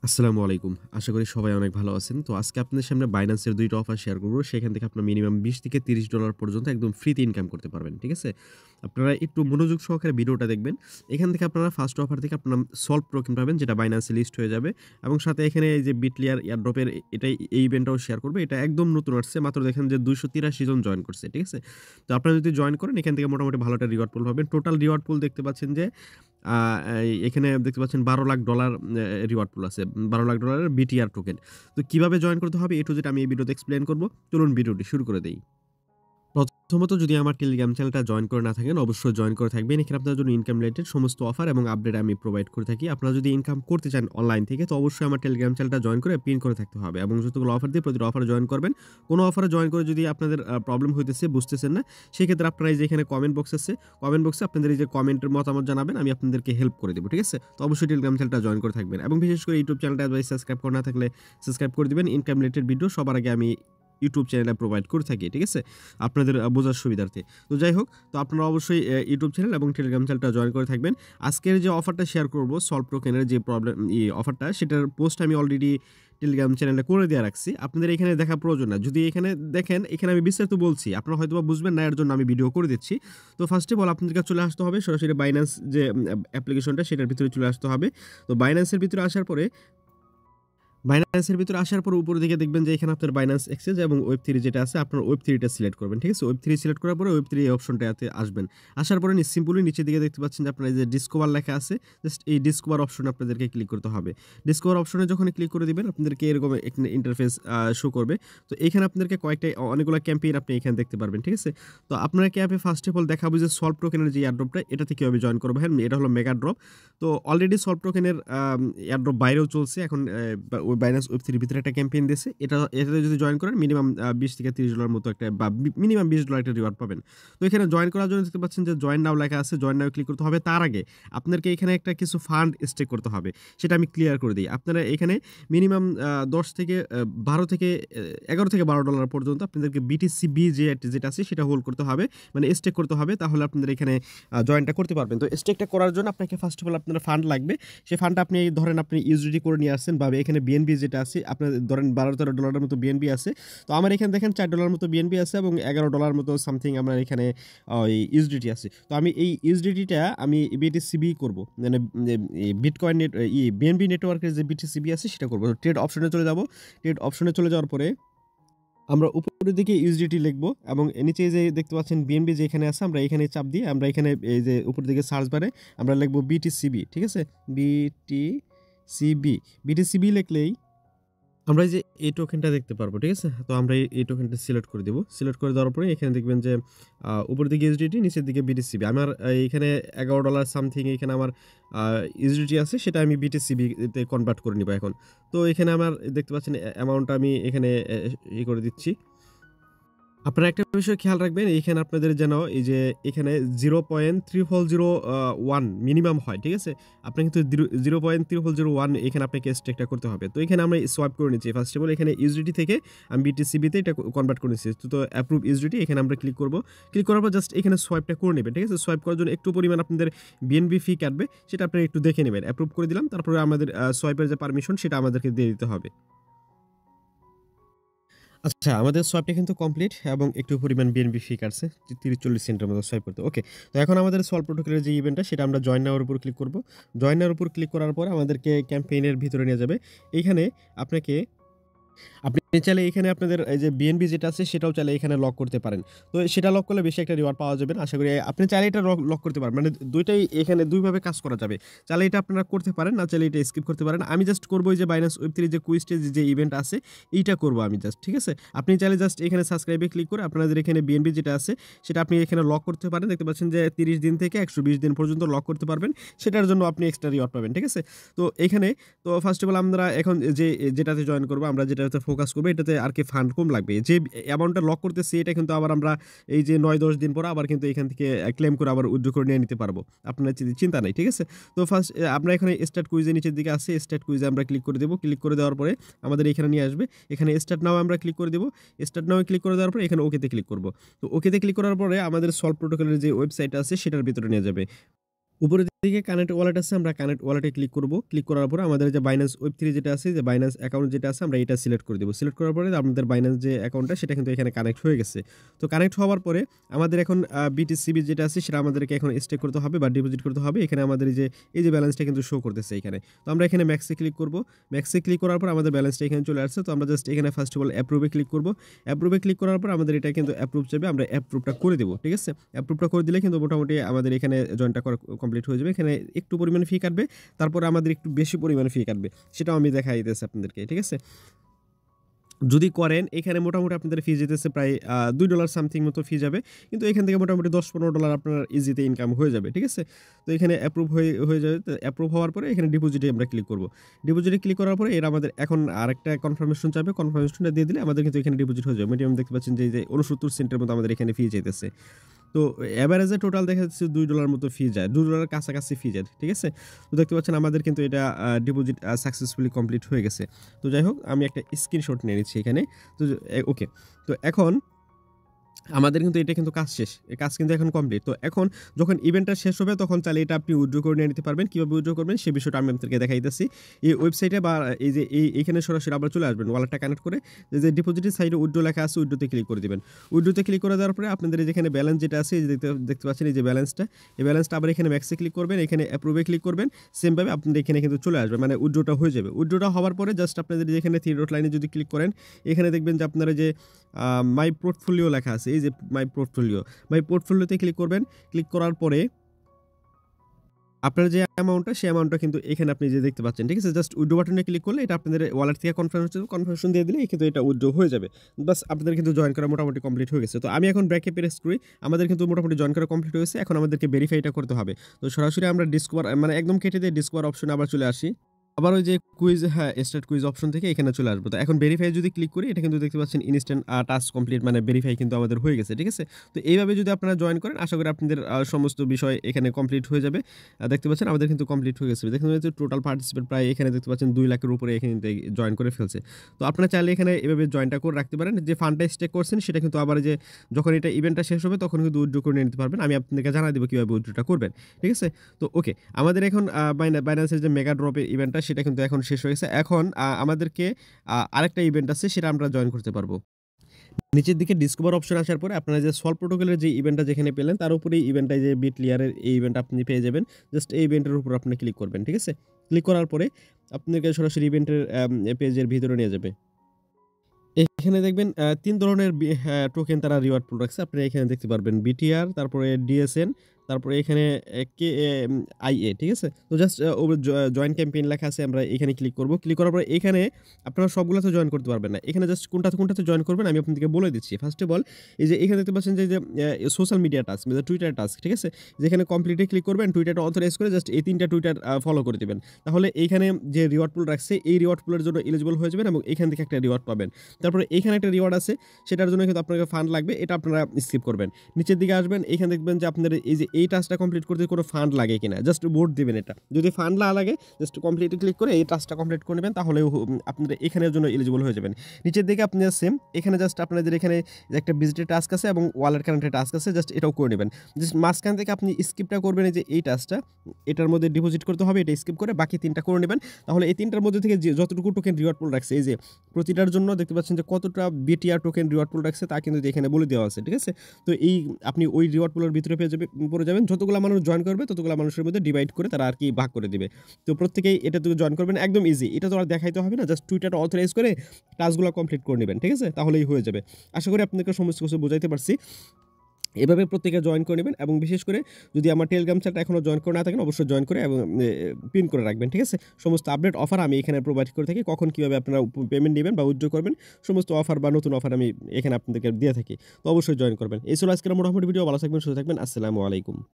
আসসালামু আলাইকুম। আশা করি সবাই অনেক ভালো আছেন। তো আজকে আপনাদের সামনে Binance এর ২ টা অফার শেয়ার করব। সেখান থেকে আপনার মিনিমাম $20 থেকে $30 পর্যন্ত একদম ফ্রিতে ইনকাম করতে পারবেন। ঠিক আছে? আপনারা একটু মনোযোগ সহকারে ভিডিওটা দেখবেন। এখান থেকে আপনারা ফার্স্ট অফার থেকে আপনারা সল্ভ টোকেন পাবেন যেটা Binance এ লিস্ট হয়ে যাবে এবং সাথে এখানে এই যে বিটলিয়ার এয়ারড্রপ এর এই ইভেন্টটাও শেয়ার করবে। এটা একদম নতুন আসছে। মাত্র দেখেন যে ২৮৩ জন জয়েন করছে। ঠিক আছে? তো আপনারা যদি জয়েন করেন এখান থেকে মোটামুটি ভালো একটা রিওয়ার্ড পুল পাবেন। টোটাল রিওয়ার্ড পুল দেখতে পাচ্ছেন যে আ এখানে দেখতে পাচ্ছেন $১২,০০,০০০ রিওয়ার্ড পুল আছে। $১২,০০,০০০ এর বিটিআর টোকেন। তো কিভাবে জয়েন করতে হবে A to Z আমি এই ভিডিওতে এক্সপ্লেইন করব। চলুন ভিডিওটি শুরু করে দেই। প্রথমত যদি আমার টেলিগ্রাম চ্যানেলটা জয়েন করে না থাকেন, অবশ্যই জয়েন করে থাকবেন। এখানে আপনার জন্য ইনকাম রিলেটেড সমস্ত অফার এবং আপডেট আমি প্রোভাইড করে থাকি। আপনারা যদি ইনকাম করতে চান অনলাইন থেকে, তো অবশ্যই আমার টেলিগ্রাম চ্যানেলটা জয়েন করে পিন করে থাকতে হবে এবং যতগুলো অফার দিই প্রতিটা অফারে জয়েন করবেন। কোনো অফারে জয়েন করে যদি আপনাদের প্রবলেম হইতেছে, বুঝতেছেন না, সেক্ষেত্রে আপনারা এই যে এখানে কমেন্ট বক্স আছে, কমেন্ট বক্সে আপনাদের এই যে কমেন্টের মতামত জানাবেন, আমি আপনাদেরকে হেল্প করে দেব। ঠিক আছে? তো অবশ্যই টেলিগ্রাম চ্যানেলটা জয়েন করে থাকবেন এবং বিশেষ করে ইউটিউব চ্যানেলটা সাবস্ক্রাইব করা না থাকলে সাবস্ক্রাইব করে দিবেন। ইনকাম রিলেটেড ভিডিও সবার আগে আমি ইউটিউব চ্যানেলে প্রোভাইড করে থাকি। ঠিক আছে? আপনাদের বোঝার সুবিধার্থে। তো যাই হোক, তো আপনারা অবশ্যই ইউটিউব চ্যানেল এবং টেলিগ্রাম চ্যানেলটা জয়েন করে থাকবেন। আজকের যে অফারটা শেয়ার করব সল্ভ টোকেনের যে অফারটা, সেটার পোস্ট আমি অলরেডি টেলিগ্রাম চ্যানেলে করে দেয়া রাখছি। আপনাদের এখানে দেখা প্রয়োজন না। যদি এখানে দেখেন, এখানে আমি বিস্তারিত বলছি। আপনারা হয়তোবা বুঝবেন না, এর জন্য আমি ভিডিও করে দিচ্ছি। তো ফার্স্ট অফ অল আপনাদেরকে চলে আসতে হবে সরাসরি Binance যে অ্যাপ্লিকেশনটা, সেটার ভিতরে চলে আসতে হবে। তো Binance এর ভিতরে আসার পরে বাইন্যান্সের ভিতরে আসার পর উপরের দিকে দেখবেন যে এখানে আপনার বাইন্যান্স এক্সচেঞ্জ এবং ওয়েব3 যেটা আছে, আপনার ওয়েব3 টা সিলেক্ট করবেন। ঠিক আছে? ওয়েব3 সিলেক্ট করার পরে ওয়েব3 এই অপশনটাতে আসবেন। আসার পরে সিম্পলি নিচের দিকে দেখতে পাচ্ছেন যে আপনার এই যে ডিসকভার লেখা আছে, জাস্ট এই ডিসকভার অপশনে আপনাদেরকে ক্লিক করতে হবে। ডিসকভার অপশনে যখন ক্লিক করে দিবেন, আপনাদেরকে এরকম একটা ইন্টারফেস শো করবে। তো এখানে আপনাদেরকে অনেকগুলো ক্যাম্পেইন আপনি এখানে দেখতে পারবেন। ঠিক আছে? তো আপনারা ক্যাম্পে ফার্স্ট অফ অল দেখাবো যে সল্ভ টোকেনের যে এয়ারড্রপটা, এটাতে কিভাবে জয়েন করবেন। হ্যাঁ, এটা হলো মেগা ড্রপ। তো অলরেডি সল্ভ টোকেনের এয়ারড্রপ বাইরেও চলছে। এখন ওই বাইন্যান্স ওয়েব3 ভিতরে একটা ক্যাম্পেইন দিয়েছে। এটাতে যদি জয়েন করেন মিনিমাম $20 থেকে $30 মতো একটা বা মিনিমাম $20 একটা রিওয়ার্ড পাবেন। তো এখানে জয়েন করার জন্য দেখতে পাচ্ছেন যে জয়েন নাও লেখা আছে। জয়েন নাও ক্লিক করতে হবে। তার আগে আপনাদেরকে এখানে একটা কিছু ফান্ড স্টেক করতে হবে। সেটা আমি ক্লিয়ার করে দেই। আপনারা এখানে মিনিমাম ১০ থেকে ১২ থেকে $11 থেকে $12 পর্যন্ত আপনাদেরকে বিটিসিবি যেটা আছে সেটা হোল্ড করতে হবে। মানে স্টেক করতে হবে। তাহলে আপনাদের এখানে জয়েনটা করতে পারবেন। তো স্টেকটা করার জন্য আপনাকে ফার্স্ট অফ অল আপনার ফান্ড লাগবে। সেই ফান্ডটা আপনি ধরেন আপনি ইউএসডি করে নিয়ে আসছেন, বা এখানে বিএনবি যেটা আছে আপনার ধরেন $12-13 মতো বিএনবি আছে। তো আমার এখানে দেখেন $4 মতো বিএনবি আছে এবং $11 মতো সামথিং আমার এখানে ওই ইউএসডিটি আছে। তো আমি এই ইউএসডিটিটা আমি বিটিসিবি করব। মানে বিটকয়েন বিএনবি নেটওয়ার্কের যে বিটিসিবি আছে সেটা করব। ট্রেড অপশনে চলে যাব। ট্রেড অপশনে চলে যাওয়ার পরে আমরা উপরের দিকে ইউএসডিটি লিখব এবং নিচে যে দেখতে পাচ্ছেন বিএনবি যে এখানে আছে, আমরা এখানে চাপ দিয়ে আমরা এখানে এই যে উপরের দিকে সার্চ বারে আমরা লিখব বিটিসিবি। ঠিক আছে? বিটিসিবি। বিটিসিবি লিখলেই আমরা এই যে এই টোকেনটা দেখতে পারবো। ঠিক আছে? তো আমরা এই টোকেনটা সিলেক্ট করে দিব। সিলেক্ট করে দেওয়ার পরে এখানে দেখবেন যে উপরের দিকে ইউএসডিটি, নিচের দিকে বিটিসিবি। আমার এখানে $11 সামথিং এখানে আমার ইউএসডিটি আছে, সেটা আমি বিটিসিবি তে কনভার্ট করে নিব এখন। তো এখানে আমার দেখতে পাচ্ছেন অ্যামাউন্টটা আমি এখানে করে দিচ্ছি। আপনারা একটা বিষয় খেয়াল রাখবেন, এইখানে আপনাদের যেন এই যে এখানে 0.3001 মিনিমাম হয়। ঠিক আছে? আপনি কিন্তু 0.3001 এখানে আপনাকে স্টেকটা করতে হবে। তো এখানে আমরা সোয়াইপ করে নিচ্ছি। ফার্স্ট অফ অল এখানে ইউএসডিটি থেকে আমি বিটিসিবি তে এটা কনভার্ট করে নিচ্ছি। তো অ্যাপ্রুভ ইউএসডিটি এখানে আমরা ক্লিক করব। ক্লিক করার পর জাস্ট এখানে সোয়াইপটা করে নেবেন। ঠিক আছে? সোয়াইপ করার জন্য একটু পরিমাণ আপনাদের বিএনবি ফি কাটবে। সেটা আপনারা একটু দেখে নেবেন। অ্যাপ্রুভ করে দিলাম। তারপরে আমাদের সোয়াইপের যে পারমিশন সেটা আমাদেরকে দিয়ে দিতে হবে। আচ্ছা, আমাদের সোয়াইপটা কিন্তু কমপ্লিট এবং একটু পরিমাণ বিএনবি ফি কাটছে। ৩০-৪০ সেন্টের মতো সোয়াইপ করতে। ওকে। তো এখন আমাদের সল্ভ প্রোটোকলের যে ইভেন্টটা, সেটা আমরা জয়েন নাও এর উপর ক্লিক করব। জয়েন নাও এর উপর ক্লিক করার পর আমাদেরকে ক্যাম্পেইনের ভিতরে নিয়ে যাবে। এইখানে আপনাকে আপনি চাইলে এখানে আপনাদের এই যে বিএনবি যেটা আছে সেটাও চাইলে এখানে লক করতে পারেন। তো সেটা লক করলে বেশি একটা রিওয়ার্ড পাওয়া যাবে না। আশা করি আপনি চাইলে এটা লক করতে পারেন। মানে ২ টাই এখানে ২ ভাবে কাজ করা যাবে। চাইলে এটা আপনারা করতে পারেন, না চাইলে এটা স্কিপ করতে পারেন। আমি জাস্ট করব এই যে Binance Web3 যে কুইজের যে ইভেন্ট আছে এইটা করব আমি জাস্ট। ঠিক আছে? আপনি চাইলে জাস্ট এখানে সাবস্ক্রাইবে ক্লিক করে আপনাদের এখানে বিএনবি যেটা আছে সেটা আপনি এখানে লক করতে পারেন। দেখতে পাচ্ছেন যে ৩০ দিন থেকে ১২০ দিন পর্যন্ত লক করতে পারবেন। সেটার জন্য আপনি এক্সট্রা রিওয়ার্ড পাবেন। ঠিক আছে? তো এখানে তো ফার্স্ট অফ অল আমরা এখন যেটাতে জয়েন করব, আমরা যেটাতে ফোকাস করব, এটাতে আর কি ফান্ড কম লাগবে। যে অ্যামাউন্টটা লক করতেছি এটা কিন্তু আবার আমরা এই যে ৯-১০ দিন পর আবার কিন্তু এখান থেকে ক্লেম করে আবার উইথড্র করে নিয়ে নিতে পারবো। আপনার চিন্তা নাই। ঠিক আছে? তো ফার্স্ট আমরা এখানে স্টার্ট কুইজের নিচের দিকে আছে। স্টার্ট কুইজে আমরা ক্লিক করে দেব। ক্লিক করে দেওয়ার পরে আমাদের এখানে নিয়ে আসবে। এখানে স্টার্ট নাও আমরা ক্লিক করে দেব। স্টার্ট নাও ক্লিক করে দেওয়ার পরে এখানে ওকেতে ক্লিক করব। তো ওকেতে ক্লিক করার পরে আমাদের সলভ প্রোটোকলের যে ওয়েবসাইট আছে সেটার ভিতরে নিয়ে যাবে। উপরে এদিকে কানেক্ট ওয়ালেট আছে, আমরা কানেক্ট ওয়ালেটে ক্লিক করব। ক্লিক করার পরে আমাদের যে Binance Web3 যেটা আছে, যে Binance অ্যাকাউন্ট যেটা আছে আমরা এটা সিলেক্ট করে দিব। সিলেক্ট করার পরে আমাদের Binance যে অ্যাকাউন্টটা সেটা কিন্তু এখানে কানেক্ট হয়ে গেছে। তো কানেক্ট হওয়ার পরে আমাদের এখন BTCB যেটা আছে সেটা আমাদেরকে এখন স্টেক করতে হবে বা ডিপোজিট করতে হবে। এখানে আমাদের এই যে ব্যালেন্সটা কিন্তু শো করতেছে এখানে। তো আমরা এখানে ম্যাক্সে ক্লিক করব। ম্যাক্সে ক্লিক করার পর আমাদের ব্যালেন্সটা এখানে চলে আসছে। তো আমরা জাস্ট এখানে ফার্স্ট অফ অল অ্যাপ্রুভে ক্লিক করব। অ্যাপ্রুভে ক্লিক করার পর আমাদের এটা কিন্তু অ্যাপ্রুভ চাইবে। আমরা অ্যাপ্রুভটা করে দেব। ঠিক আছে? অ্যাপ্রুভটা করে দিলে কিন্তু মোটামুটি আমাদের এখানে জয়েনটা করা কমপ্লিট হয়ে যাবে। এখানে একটু পরিমাণে ফি কাটবে। তারপরে আমাদের একটু বেশি পরিমাণে ফি কাটবে। সেটাও আমি দেখাই দিতেছি আপনাদেরকে। ঠিক আছে? যদি করেন এখানে মোটামুটি আপনাদের ফি যেতেছে প্রায় $2 সামথিং মতো ফি যাবে। কিন্তু এখান থেকে মোটামুটি $10-15 আপনার ইজিতে ইনকাম হয়ে যাবে। ঠিক আছে? তো এখানে অ্যাপ্রুভ হয়ে যাবে। তো অ্যাপ্রুভ হওয়ার পরে এখানে ডিপোজিটে আমরা ক্লিক করব। ডিপোজিটে ক্লিক করার পরে এরা আমাদের এখন আরেকটা কনফার্মেশন চাইবে। কনফার্মেশনটা দিয়ে দিলে আমাদের কিন্তু এখানে ডিপোজিট হয়ে যাবে। মিনিমাম দেখতে পাচ্ছেন যে 69 সেন্টের মতো আমাদের এখানে ফি চাইতেছে। তো এভারেজে টোটাল দেখা যাচ্ছে $2 মতো ফি যায়। $2 কাছাকাছি ফি যায়। ঠিক আছে? তো দেখতে পাচ্ছেন আমাদের কিন্তু এটা ডিপোজিট সাকসেসফুলি কমপ্লিট হয়ে গেছে। তো যাই হোক আমি একটা স্ক্রিনশট নিয়ে নিচ্ছি এখানে। তো ওকে। তো এখন আমাদের কিন্তু এটা কিন্তু কাজ শেষ। এই কাজ কিন্তু এখন কমপ্লিট। তো এখন যখন ইভেন্টটা শেষ হবে তখন চাইলে এটা আপনি উইথড্র করে নিয়ে নিতে পারবেন। কিভাবে উইথড্র করবেন সেই বিষয়টা আমি আপনাদেরকে দেখাইতেছি। এই ওয়েবসাইটে বা এই যে এইখানে সরাসরি আবার চলে আসবেন ওয়ালেটটা কানেক্ট করে যে ডিপোজিটের সাইডে উইথড্র লেখা আছে উইথড্রতে ক্লিক করে দিবেন। উইথড্রতে ক্লিক করে দেওয়ার পরে আপনাদের যেখানে ব্যালেন্স যেটা আছে এই যে দেখতে পাচ্ছেন এই যে ব্যালেন্সটা, এই ব্যালেন্সটা আবার এখানে ম্যাক্সে ক্লিক করবেন, এখানে অ্যাপ্রুভে ক্লিক করবেন। সেম ভাবে আপনাদের এখানে কিন্তু চলে আসবে। মানে উইথড্রটা হয়ে যাবে। উইথড্রটা হওয়ার পরে জাস্ট আপনাদের যেখানে 3 ডট লাইনে যদি ক্লিক করেন এখানে দেখবেন যে আপনারা যে মাই পোর্টফোলিও লেখা আছে, এই যে মাই পোর্টফোলিওতে ক্লিক করবেন। ক্লিক করার পরে আপনার যে অ্যামাউন্টটা সেই অ্যামাউন্টটা কিন্তু এখানে আপনি যে দেখতে পাচ্ছেন। ঠিক আছে? জাস্ট উইথড্র বাটনে ক্লিক করলে এটা আপনাদের ওয়ালেট থেকে কনফার্মেশন দিয়ে দিলে কিন্তু এটা উইথড্র হয়ে যাবে। বাস আপনাদের কিন্তু জয়েন করা মোটামুটি কমপ্লিট হয়ে গেছে। তো আমি এখন ব্র্যাকে প্রেস করি। আমাদের কিন্তু মোটামুটি জয়েন করা কমপ্লিট হয়েছে। এখন আমাদেরকে ভেরিফাইটা করতে হবে। তো সরাসরি আমরা ডিসকভার মানে একদম কেটে দিয়ে ডিসকভার অপশনে আবার চলে আসি। আবার ওই যে কুইজ, হ্যাঁ, স্টার্ট কুইজ অপশন থেকে এখানে চলে আসবো। তো এখন ভেরিফাই যদি ক্লিক করি এটা কিন্তু দেখতে পাচ্ছেন ইনস্ট্যান্ট টাস্ক কমপ্লিট মানে ভেরিফাই কিন্তু আমাদের হয়ে গেছে। ঠিক আছে? তো এইভাবে যদি আপনারা জয়েন করেন আশা করি আপনাদের সমস্ত বিষয় এখানে কমপ্লিট হয়ে যাবে। দেখতে পাচ্ছেন আমাদের কিন্তু কমপ্লিট হয়ে গেছে। দেখতে পাচ্ছেন টোটাল পার্টিসিপেট প্রায় এখানে দেখতে পাচ্ছেন 2 লাখের উপরে এখানে জয়েন করে ফেলছে। তো আপনারা চাইলে এখানে এভাবে জয়েনটা করে রাখতে পারেন। যে ফান্ডটা স্টেক করছেন সেটা কিন্তু আবার যে যখন এটা ইভেন্টটা শেষ হবে তখন কিন্তু উইথড্র করে নিতে পারবেন। আমি আপনাদেরকে জানাই দেব কিভাবে উইথড্রটা করবেন। ঠিক আছে? তো ওকে। আমাদের এখন বাইন্যান্সের যে মেগা ড্রপের ইভেন্টটা সেটা কিন্তু এখন শেষ হয়ে গেছে। এখন আমাদেরকে আরেকটা ইভেন্ট আছে সেটা আমরা জয়েন করতে পারবো। নিচের দিকে ডিসকভার অপশন আসার পরে আপনারা যে সল্ভ প্রোটোকলের যে ইভেন্টটা যেখানে পেলেন তার উপরেই ইভেন্টটা যে বিটলিয়ারের এই ইভেন্ট আপনি পেয়ে যাবেন। জাস্ট এই ইভেন্টের উপর আপনি ক্লিক করবেন। ঠিক আছে? ক্লিক করার পরে আপনাকে সরাসরি ইভেন্টের পেজের ভিতরে নিয়ে যাবে। এখানে দেখবেন ৩ ধরনের টোকেন তারা রিওয়ার্ড পুল রাখছে। আপনারা এখানে দেখতে পারবেন বিটিআর, তারপরে ডিএসএন, তারপরে এখানে কে আইএ। ঠিক আছে? তো জাস্ট জয়েন ক্যাম্পেইন লেখা আছে আমরা এখানে ক্লিক করব। ক্লিক করার পরে এখানে আপনারা সবগুলাতে জয়েন করতে পারবেন না। এখানে জাস্ট কোনটাতে জয়েন করবেন আমি আপনাদেরকে বলে দিচ্ছি। ফার্স্ট অফ অল এই যে এখানে দেখতে পাচ্ছেন যে সোশ্যাল মিডিয়া টাস্ক মানে টুইটার টাস্ক। ঠিক আছে? যেখানে কমপ্লিটে ক্লিক করবেন টুইটারটা অথরাইজ করে জাস্ট এই ৩টা টুইটার ফলো করে দিবেন। তাহলে এইখানে যে রিওয়ার্ড পুল রাখছে এই রিওয়ার্ড পুলের জন্য এলিজিবল হয়ে যাবেন এবং এখান থেকে একটা রিওয়ার্ড পাবেন। তারপরে এইখানে একটা রিওয়ার্ড আছে সেটার জন্য কিন্তু আপনাকে ফান্ড লাগবে। এটা আপনারা স্কিপ করবেন। নিচের দিকে আসবেন এখানে দেখবেন যে আপনাদের এই যে এই টাস্কটা কমপ্লিট করতে কোনো ফান্ড লাগে কিনা জাস্ট ভোট দিবেন এটা। যদি ফান্ড না লাগে জাস্ট কমপ্লিটে ক্লিক করে এই টাস্কটা কমপ্লিট করে নেবেন তাহলে আপনারা এখানের জন্য এলিজিবল হয়ে যাবেন। নিচের দিকে আপনারা সেম এখানে জাস্ট আপনাদের এখানে একটা ভিজিটের টাস্ক আছে এবং ওয়ালেট কানেক্টেড টাস্ক আছে জাস্ট এটাও করে নেবেন। জাস্ট মাঝখান থেকে আপনি স্কিপটা করবেন এই যে এই টাস্কটা এটার মধ্যে ডিপোজিট করতে হবে এটা স্কিপ করে বাকি 3টা করে নেবেন। তাহলে এই 3টার মধ্যে থেকে যে যতটুকু টোকেন রিওয়ার্ড পুল রাখছে এই যে প্রতিটার জন্য দেখতে পাচ্ছেন যে কতটা বিটিআর টোকেন রিওয়ার্ড পুল রাখছে তা কিন্তু এখানে বলে দেওয়া আছে। ঠিক আছে? তো এই আপনি ওই রিওয়ার্ড পুলের ভিতরে পড়ে যাবেন। যতগুলো মানুষ জয়েন করবে ততগুলো মানুষের মধ্যে ডিভাইড করে তারা আর কি ভাগ করে দিবে। তো প্রত্যেকেই এটা তো জয়েন করবেন একদম ইজি। এটা তো আর দেখাইতে হবে না। জাস্ট টুইটারটা অথরাইজ করে টাস্কগুলো কমপ্লিট করে নেবেন। ঠিক আছে? তাহলেই হয়ে যাবে। আশা করি আপনাদেরকে সমস্ত কিছু বোঝাইতে পারছি। এভাবে প্রত্যেকে জয়েন করে নেবেন এবং বিশেষ করে যদি আমার টেলিগ্রাম চ্যানেলটা এখনও জয়েন করে না থাকেন অবশ্যই জয়েন করে এবং পিন করে রাখবেন। ঠিক আছে? সমস্ত আপডেট অফার আমি এখানে প্রোভাইড করে থাকি। কখন কীভাবে আপনারা পেমেন্ট নেবেন বা উইথড্র করবেন সমস্ত অফার বা নতুন অফার আমি এখানে আপনাদেরকে দিয়ে থাকি। তো অবশ্যই জয়েন করবেন। এই ছিল আজকের মোটামুটি ভিডিও। ভালো থাকবেন, সুস্থ থাকবেন। আসসালামু আলাইকুম।